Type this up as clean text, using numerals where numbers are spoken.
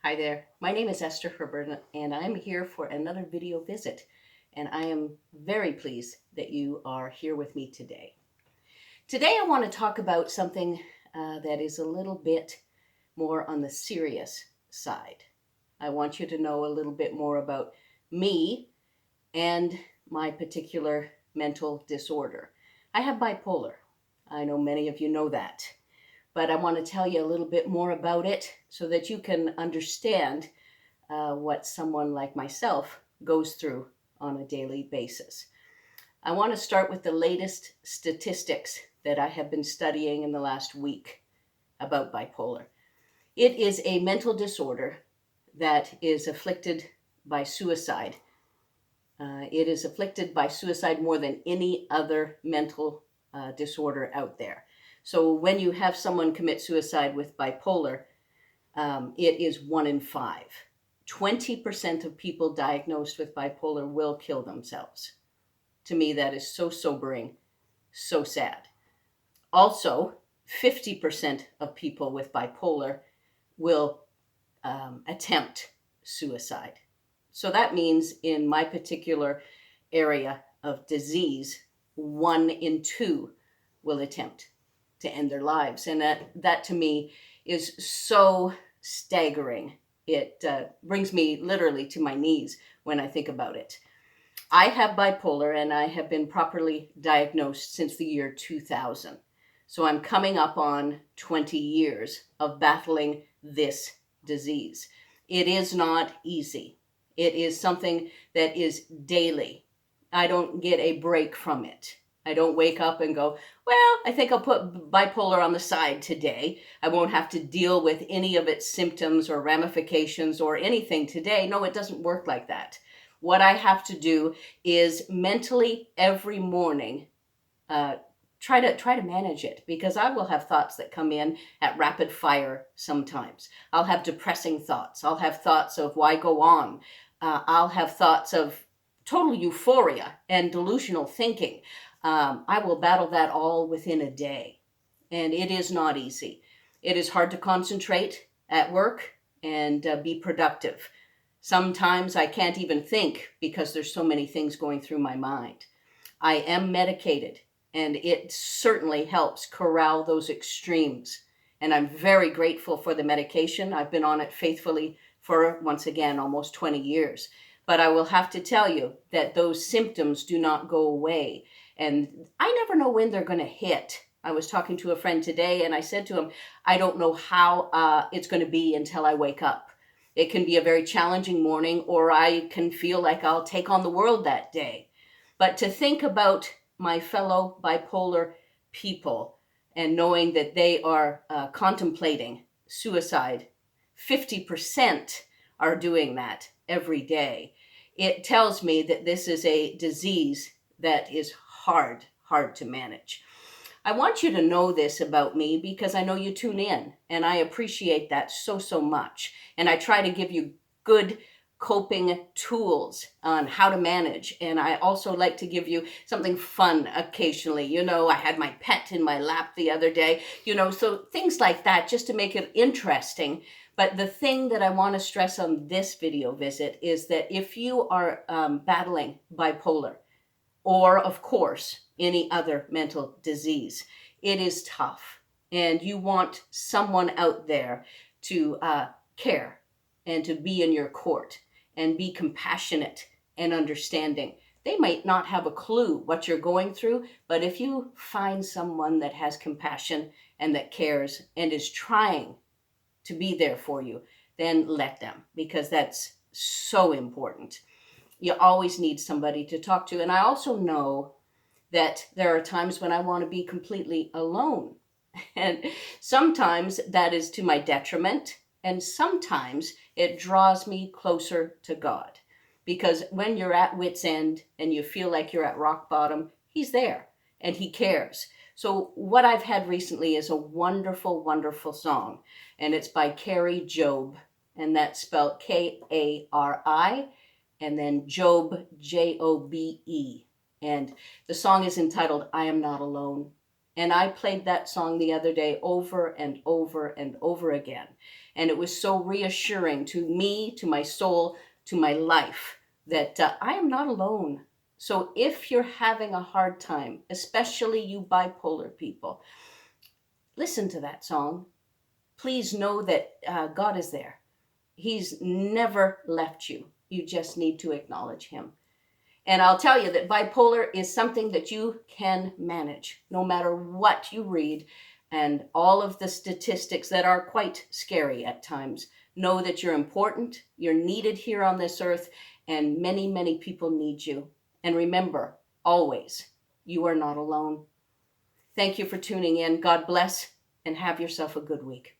Hi there, my name is Esther Herbert and I'm here for another video visit, and I am very pleased that you are here with me today. Today I want to talk about something that is a little bit more on the serious side. I want you to know a little bit more about me and my particular mental disorder. I have bipolar. I know many of you know that, but I want to tell you a little bit more about it so that you can understand what someone like myself goes through on a daily basis. I want to start with the latest statistics that I have been studying in the last week about bipolar. It is a mental disorder that is afflicted by suicide. It is afflicted by suicide more than any other mental disorder out there. So when you have someone commit suicide with bipolar, it is 1 in 5. 20% of people diagnosed with bipolar will kill themselves. To me, that is so sobering, so sad. Also, 50% of people with bipolar will attempt suicide. So that means in my particular area of disease, 1 in 2 will attempt to end their lives. And that to me is so staggering. It brings me literally to my knees when I think about it. I have bipolar and I have been properly diagnosed since the year 2000. So I'm coming up on 20 years of battling this disease. It is not easy. It is something that is daily. I don't get a break from it. I don't wake up and go, well, I think I'll put bipolar on the side today. I won't have to deal with any of its symptoms or ramifications or anything today. No, it doesn't work like that. What I have to do is mentally every morning try to manage it, because I will have thoughts that come in at rapid fire sometimes. I'll have depressing thoughts. I'll have thoughts of why go on. I'll have thoughts of total euphoria and delusional thinking. I will battle that all within a day, and it is not easy. It is hard to concentrate at work and be productive. Sometimes I can't even think because there's so many things going through my mind. I am medicated, and it certainly helps corral those extremes. And I'm very grateful for the medication. I've been on it faithfully for, once again, almost 20 years. But I will have to tell you that those symptoms do not go away. And I never know when they're going to hit. I was talking to a friend today, and I said to him, I don't know how it's going to be until I wake up. It can be a very challenging morning, or I can feel like I'll take on the world that day. But to think about my fellow bipolar people and knowing that they are contemplating suicide, 50% are doing that every day. It tells me that this is a disease that is hard to manage. I want you to know this about me because I know you tune in, and I appreciate that so much. And I try to give you good coping tools on how to manage. And I also like to give you something fun occasionally. I had my pet in my lap the other day, so things like that, just to make it interesting. But the thing that I want to stress on this video visit is that if you are battling bipolar, or of course any other mental disease, it is tough, and you want someone out there to care and to be in your court and be compassionate and understanding. They might not have a clue what you're going through, but if you find someone that has compassion and that cares and is trying to be there for you, then let them, because that's so important. You always need somebody to talk to. And I also know that there are times when I want to be completely alone. And sometimes that is to my detriment. And sometimes it draws me closer to God. Because when you're at wit's end and you feel like you're at rock bottom, He's there and He cares. So what I've had recently is a wonderful song. And it's by Carrie Jobe. And that's spelled Kari, and then Jobe, Jobe. And the song is entitled I Am Not Alone. And I played that song the other day over and over and over again. And it was so reassuring to me, to my soul, to my life, that I am not alone. So if you're having a hard time, especially you bipolar people, listen to that song. Please know that God is there. He's never left you. You just need to acknowledge him. And I'll tell you that bipolar is something that you can manage no matter what you read, and all of the statistics that are quite scary at times. Know that you're important, you're needed here on this earth, and many, many people need you. And remember, always, you are not alone. Thank you for tuning in. God bless, and have yourself a good week.